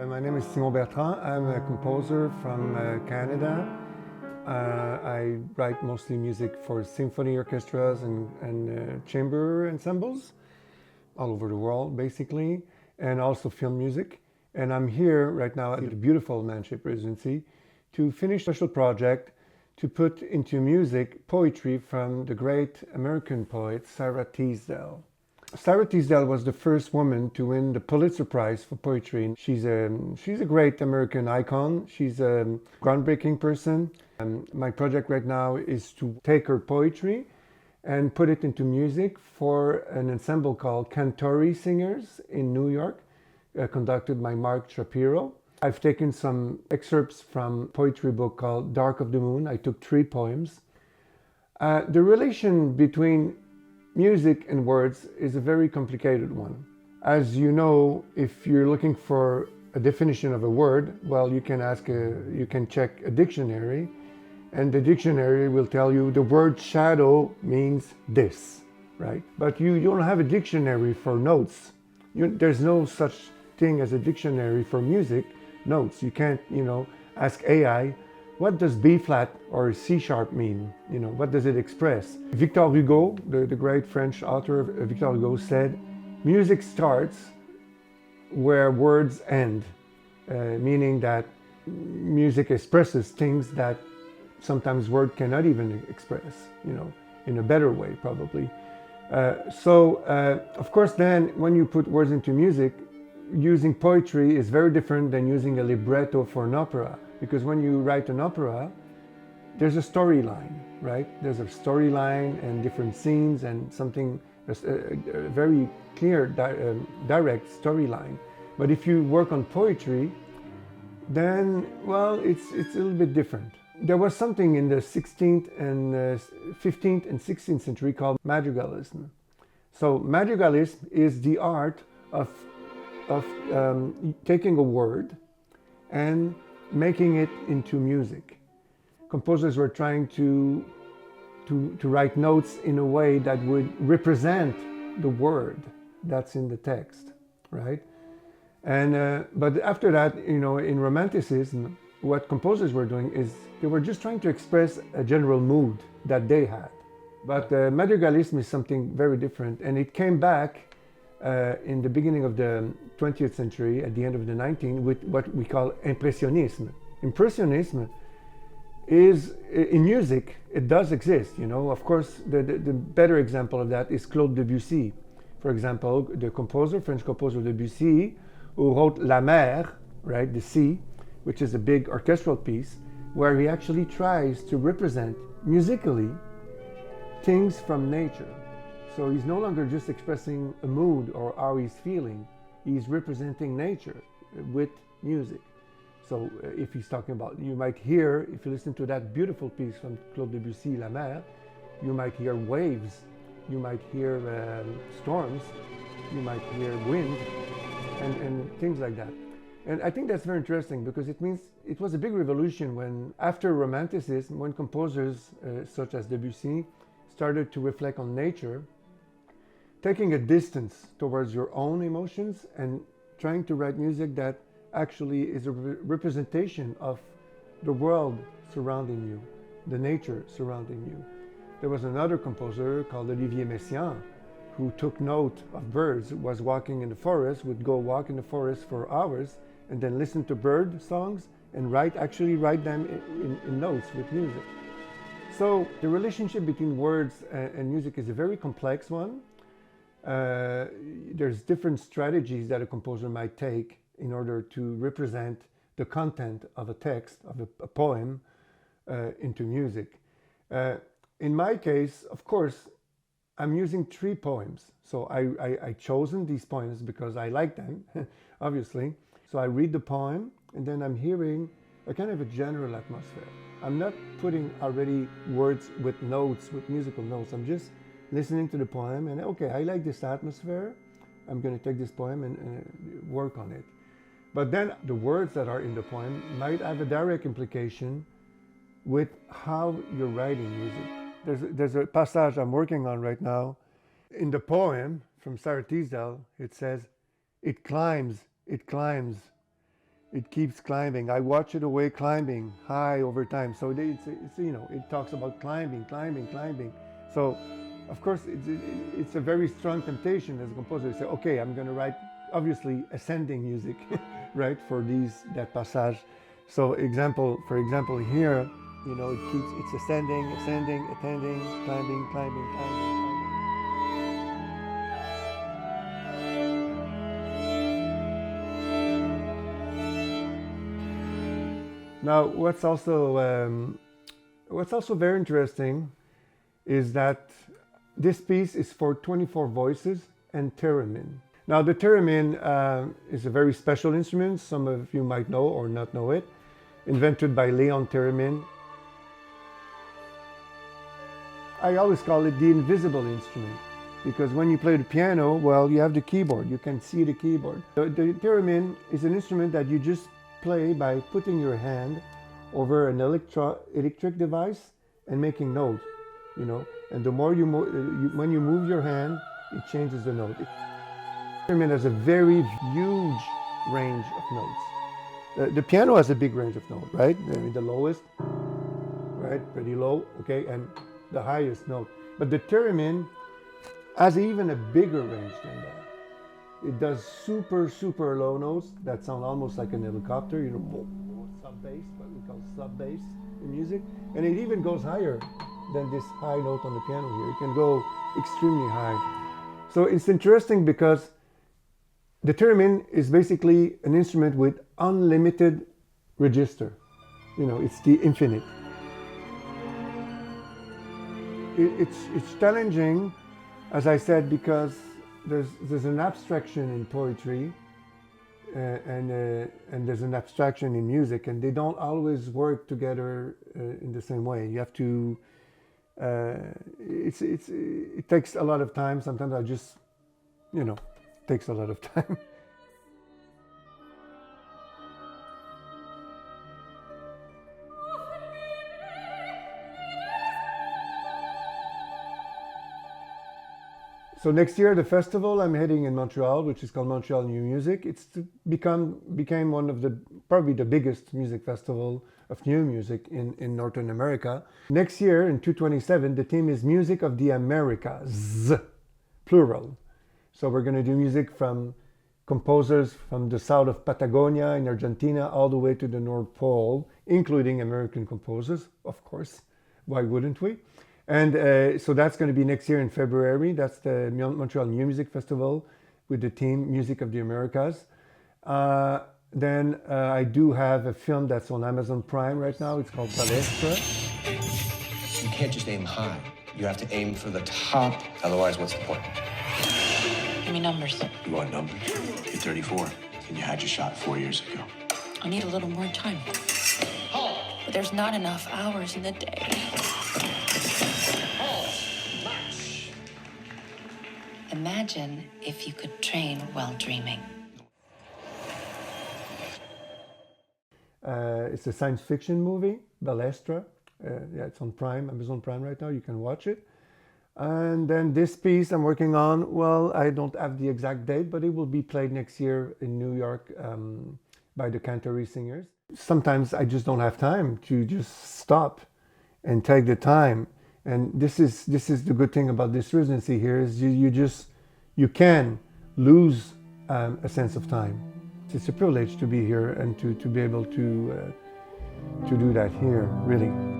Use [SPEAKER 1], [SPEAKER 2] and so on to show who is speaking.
[SPEAKER 1] My name is Bertrand. I'm a composer from Canada. I write mostly music for symphony orchestras and chamber ensembles all over the world, basically, and also film music. And I'm here right now at the beautiful Manship Residency to finish a special project to put into music poetry from the great American poet Sarah Teasdale. Sarah Teasdale was the first woman to win the Pulitzer Prize for poetry. She's a great American icon. She's a groundbreaking person. My project right now is to take her poetry and put it into music for an ensemble called Cantori Singers in New York, conducted by Mark Shapiro. I've taken some excerpts from a poetry book called Dark of the Moon. I took 3 poems. The relation between music and words is a very complicated one. As you know, if you're looking for a definition of a word, well, you can check a dictionary, and the dictionary will tell you the word shadow means this, right? But you don't have a dictionary for notes. There's no such thing as a dictionary for music notes. You can't, ask AI, what does B flat or C sharp mean? What does it express? Victor Hugo, the great French author Victor Hugo, said, music starts where words end, meaning that music expresses things that sometimes word cannot even express, in a better way, probably. Of course, then when you put words into music, using poetry is very different than using a libretto for an opera. Because when you write an opera, there's a storyline, right? There's a storyline and different scenes and something, a very clear, direct storyline. But if you work on poetry, then, well, it's a little bit different. There was something in the 16th and 15th and 16th century called Magicalism. So Magicalism is the art of taking a word and making it into music. Composers were trying to write notes in a way that would represent the word that's in the text, right? And but after that, in Romanticism, what composers were doing is they were just trying to express a general mood that they had. But Madrigalism is something very different, and it came back in the beginning of the 20th century, at the end of the 19th, with what we call Impressionism. Impressionism is, in music, it does exist, Of course, the better example of that is Claude Debussy. For example, the composer, French composer Debussy, who wrote La Mer, right, the sea, which is a big orchestral piece, where he actually tries to represent musically things from nature. So he's no longer just expressing a mood or how he's feeling, he's representing nature with music. So if he's talking about, you might hear, if you listen to that beautiful piece from Claude Debussy, La Mer, you might hear waves, you might hear storms, you might hear wind, and things like that. And I think that's very interesting because it means it was a big revolution when, after Romanticism, when composers such as Debussy started to reflect on nature, taking a distance towards your own emotions and trying to write music that actually is a representation of the world surrounding you, the nature surrounding you. There was another composer called Olivier Messiaen who took note of birds, was walking in the forest, would go walk in the forest for hours and then listen to bird songs and actually write them in notes with music. So the relationship between words and music is a very complex one. There's different strategies that a composer might take in order to represent the content of a text, of a poem, into music. In my case, of course, I'm using 3 poems. So I chosen these poems because I like them, obviously. So I read the poem, and then I'm hearing a kind of a general atmosphere. I'm not putting already words with notes, with musical notes. I'm just listening to the poem and, okay, I like this atmosphere. I'm going to take this poem and work on it. But then the words that are in the poem might have a direct implication with how you're writing music. There's a passage I'm working on right now. In the poem from Sarah Teasdale, it says, it climbs, it keeps climbing. I watch it away climbing high over time. So it's you know, it talks about climbing, climbing, climbing. So of course it's a very strong temptation as a composer to say, okay, I'm going to write obviously ascending music, right, for that passage. So for example here, you know, it's ascending, ascending, ascending, climbing, climbing, climbing, climbing. Now, what's also very interesting is that this piece is for 24 voices and theremin. Now, the theremin is a very special instrument. Some of you might know or not know it. Invented by Leon Theremin. I always call it the invisible instrument because when you play the piano, well, you have the keyboard. You can see the keyboard. The theremin is an instrument that you just play by putting your hand over an electric device and making notes, you know. And the more when you move your hand, it changes the note. The theremin has a very huge range of notes. The piano has a big range of notes, right? I mean, the lowest, right, pretty low, okay, and the highest note. But the theremin has even a bigger range than that. It does super, super low notes that sound almost like an helicopter, you know, sub-bass, what we call sub-bass in music. And it even goes higher than this high note on the piano here. It can go extremely high. So it's interesting because the theremin is basically an instrument with unlimited register. You know, it's the infinite. It's challenging, as I said, because there's an abstraction in poetry and there's an abstraction in music, and they don't always work together in the same way. You have to. It takes a lot of time. Sometimes I just, you know, it takes a lot of time. So next year, the festival I'm heading in Montreal, which is called Montreal New Music. It's became one of probably the biggest music festival of new music in Northern America. Next year, in 2027, the theme is Music of the Americas, plural. So we're going to do music from composers from the south of Patagonia in Argentina all the way to the North Pole, including American composers, of course. Why wouldn't we? And so that's going to be next year in February. That's the Montreal New Music Festival with the theme Music of the Americas. Then I do have a film that's on Amazon Prime right now. It's called Gloucester.
[SPEAKER 2] You can't just aim high. You have to aim for the top. Otherwise, what's the point?
[SPEAKER 3] Give me numbers.
[SPEAKER 2] You want numbers? You're 34, and you had your shot 4 years ago.
[SPEAKER 3] I need a little more time. But there's not enough hours in the day. Imagine if you could train while dreaming.
[SPEAKER 1] It's a science fiction movie, Orchestra. Yeah, it's on Prime, Amazon Prime right now. You can watch it. And then this piece I'm working on, well, I don't have the exact date, but it will be played next year in New York by the Canterbury Singers. Sometimes I just don't have time to just stop and take the time. And this is the good thing about this residency here is you can lose a sense of time. It's a privilege to be here and to be able to do that here, really.